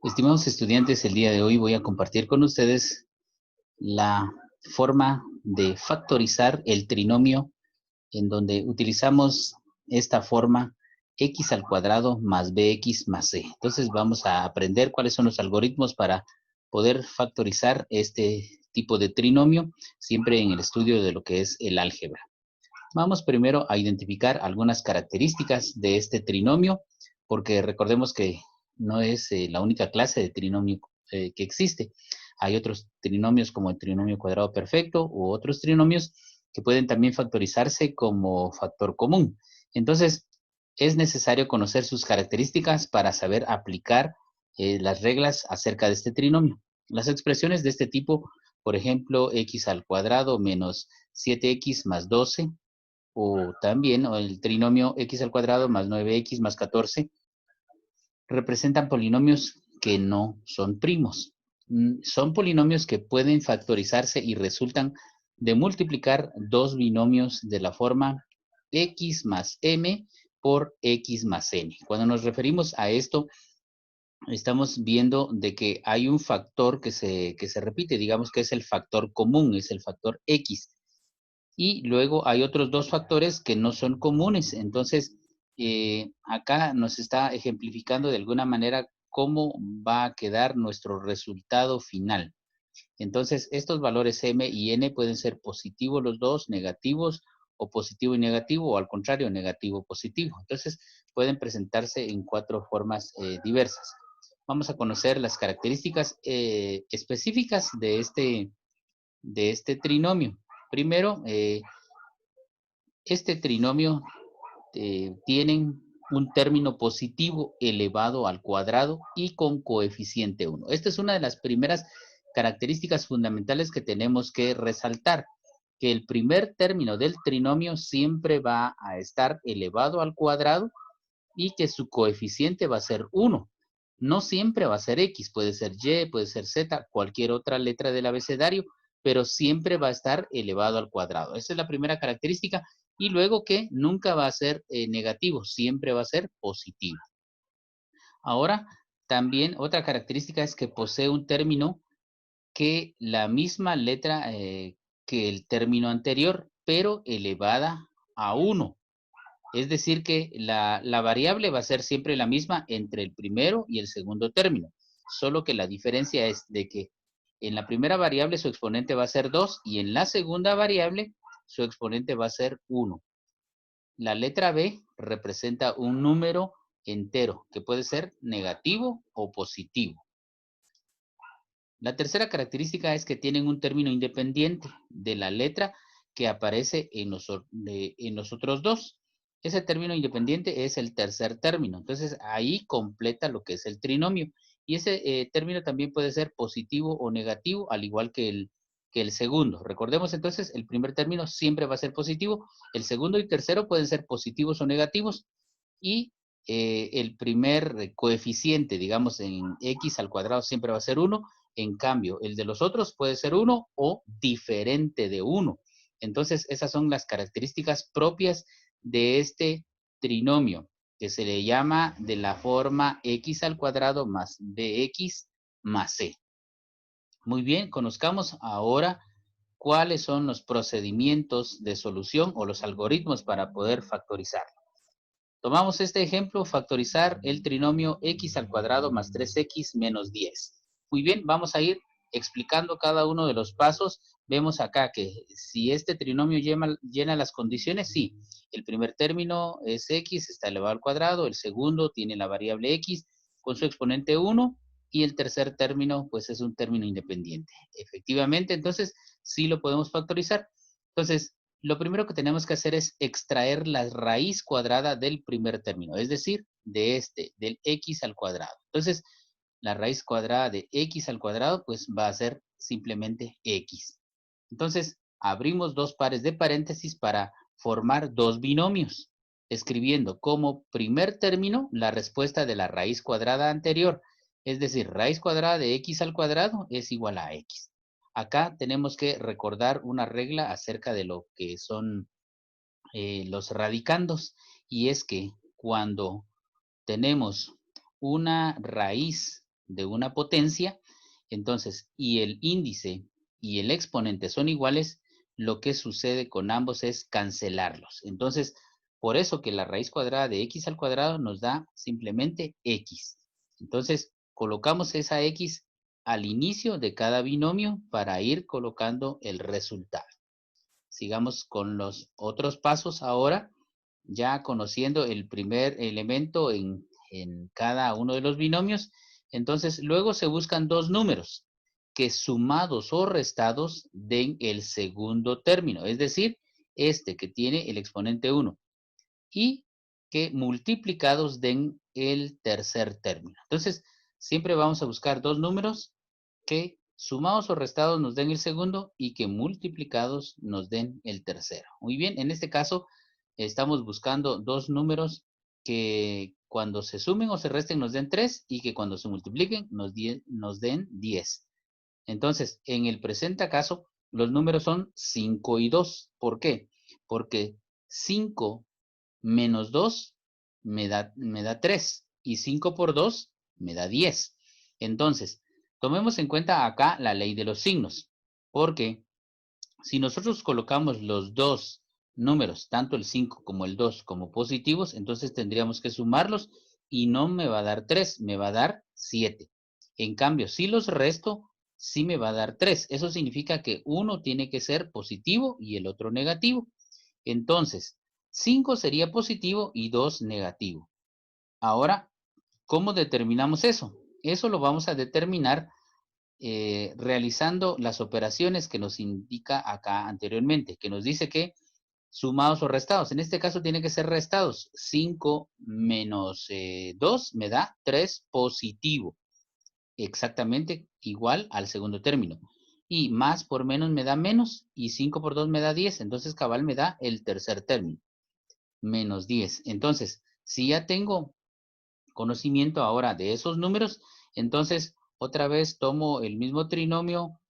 Estimados estudiantes, el día de hoy voy a compartir con ustedes la forma de factorizar el trinomio en donde utilizamos esta forma x al cuadrado más bx más c. Entonces vamos a aprender cuáles son los algoritmos para poder factorizar este tipo de trinomio, siempre en el estudio de lo que es el álgebra. Vamos primero a identificar algunas características de este trinomio, porque recordemos que no es la única clase de trinomio que existe. Hay otros trinomios como el trinomio cuadrado perfecto u otros trinomios que pueden también factorizarse como factor común. Entonces, es necesario conocer sus características para saber aplicar las reglas acerca de este trinomio. Las expresiones de este tipo, por ejemplo, x al cuadrado menos 7x más 12, o también el trinomio x al cuadrado más 9x más 14, representan polinomios que no son primos. Son polinomios que pueden factorizarse y resultan de multiplicar dos binomios de la forma x más m por x más n. Cuando nos referimos a esto, estamos viendo de que hay un factor que se repite, digamos que es el factor común, es el factor x. Y luego hay otros dos factores que no son comunes. Entonces, acá nos está ejemplificando de alguna manera cómo va a quedar nuestro resultado final. Entonces, estos valores m y n pueden ser positivos los dos, negativos, o positivo y negativo, o al contrario, negativo positivo. Entonces, pueden presentarse en cuatro formas diversas. Vamos a conocer las características específicas de este trinomio. Primero, este trinomio tienen un término positivo elevado al cuadrado y con coeficiente 1. Esta es una de las primeras características fundamentales que tenemos que resaltar, que el primer término del trinomio siempre va a estar elevado al cuadrado y que su coeficiente va a ser 1. No siempre va a ser X, puede ser Y, puede ser Z, cualquier otra letra del abecedario, pero siempre va a estar elevado al cuadrado. Esa es la primera característica. Y luego que nunca va a ser negativo, siempre va a ser positivo. Ahora, también otra característica es que posee un término que la misma letra que el término anterior, pero elevada a 1. Es decir, que la variable va a ser siempre la misma entre el primero y el segundo término, solo que la diferencia es de que en la primera variable su exponente va a ser 2 y en la segunda variable su exponente va a ser 1. La letra B representa un número entero que puede ser negativo o positivo. La tercera característica es que tienen un término independiente de la letra que aparece en los otros dos. Ese término independiente es el tercer término. Entonces, ahí completa lo que es el trinomio. Y ese término también puede ser positivo o negativo, al igual que el segundo. Recordemos entonces, el primer término siempre va a ser positivo. El segundo y tercero pueden ser positivos o negativos. Y el primer coeficiente, digamos, en x al cuadrado siempre va a ser 1. En cambio, el de los otros puede ser 1 o diferente de 1. Entonces, esas son las características propias de este trinomio, que se le llama de la forma x al cuadrado más bx más c. Muy bien, conozcamos ahora cuáles son los procedimientos de solución o los algoritmos para poder factorizar. Tomamos este ejemplo, factorizar el trinomio x al cuadrado más 3x menos 10. Muy bien, vamos a ir explicando cada uno de los pasos. Vemos acá que si este trinomio llena las condiciones, sí. El primer término es x, está elevado al cuadrado. El segundo tiene la variable x con su exponente 1. Y el tercer término, pues es un término independiente. Efectivamente, entonces, sí lo podemos factorizar. Entonces, lo primero que tenemos que hacer es extraer la raíz cuadrada del primer término, es decir, del x al cuadrado. Entonces, la raíz cuadrada de x al cuadrado, pues va a ser simplemente x. Entonces, abrimos dos pares de paréntesis para formar dos binomios, escribiendo como primer término la respuesta de la raíz cuadrada anterior, es decir, raíz cuadrada de x al cuadrado es igual a x. Acá tenemos que recordar una regla acerca de lo que son los radicandos, y es que cuando tenemos una raíz de una potencia, entonces, y el índice y el exponente son iguales, lo que sucede con ambos es cancelarlos. Entonces, por eso que la raíz cuadrada de x al cuadrado nos da simplemente x. Entonces, colocamos esa x al inicio de cada binomio para ir colocando el resultado. Sigamos con los otros pasos ahora, ya conociendo el primer elemento en cada uno de los binomios. Entonces, luego se buscan dos números que sumados o restados den el segundo término, es decir, este que tiene el exponente 1 y que multiplicados den el tercer término. Entonces, siempre vamos a buscar dos números que sumados o restados nos den el segundo y que multiplicados nos den el tercero. Muy bien, en este caso estamos buscando dos números que cuando se sumen o se resten nos den 3 y que cuando se multipliquen nos den 10. Entonces, en el presente caso, los números son 5 y 2. ¿Por qué? Porque 5 menos 2 me da 3 y 5 por 2 me da 10. Entonces, tomemos en cuenta acá la ley de los signos, porque si nosotros colocamos los dos números, tanto el 5 como el 2, como positivos, entonces tendríamos que sumarlos y no me va a dar 3, me va a dar 7. En cambio, si los resto, sí me va a dar 3. Eso significa que uno tiene que ser positivo y el otro negativo. Entonces, 5 sería positivo y 2 negativo. Ahora, ¿cómo determinamos eso? Eso lo vamos a determinar realizando las operaciones que nos indica acá anteriormente, que nos dice que sumados o restados. En este caso tiene que ser restados. 5 menos 2 me da 3 positivo. Exactamente igual al segundo término. Y más por menos me da menos y 5 por 2 me da 10. Entonces cabal me da el tercer término. Menos 10. Entonces, si ya tengo conocimiento ahora de esos números, entonces otra vez tomo el mismo trinomio,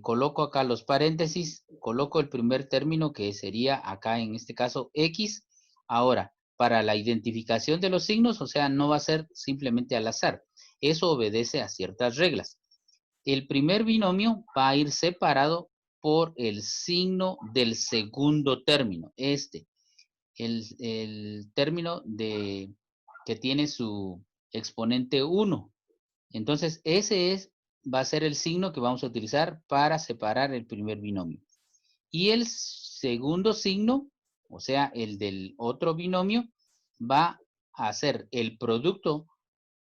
coloco acá los paréntesis, coloco el primer término que sería acá en este caso x. Ahora, para la identificación de los signos, o sea, no va a ser simplemente al azar. Eso obedece a ciertas reglas. El primer binomio va a ir separado por el signo del segundo término. El término que tiene su exponente 1. Entonces, va a ser el signo que vamos a utilizar para separar el primer binomio. Y el segundo signo, o sea, el del otro binomio, va a ser el producto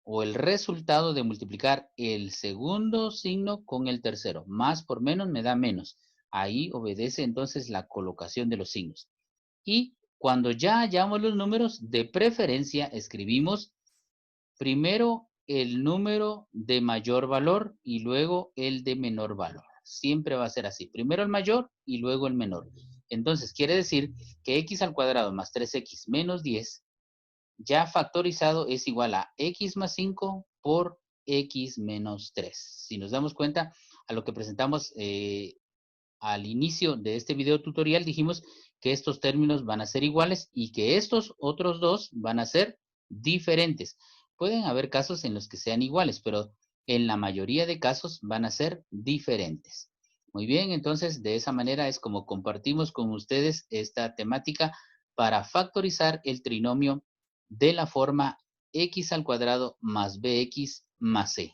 o el resultado de multiplicar el segundo signo con el tercero. Más por menos me da menos. Ahí obedece entonces la colocación de los signos. Y cuando ya hallamos los números, de preferencia escribimos primero el número de mayor valor y luego el de menor valor. Siempre va a ser así. Primero el mayor y luego el menor. Entonces, quiere decir que x al cuadrado más 3x menos 10, ya factorizado, es igual a x más 5 por x menos 3. Si nos damos cuenta, a lo que presentamos al inicio de este video tutorial, dijimos que estos términos van a ser iguales y que estos otros dos van a ser diferentes. Pueden haber casos en los que sean iguales, pero en la mayoría de casos van a ser diferentes. Muy bien, entonces de esa manera es como compartimos con ustedes esta temática para factorizar el trinomio de la forma x al cuadrado más bx más c.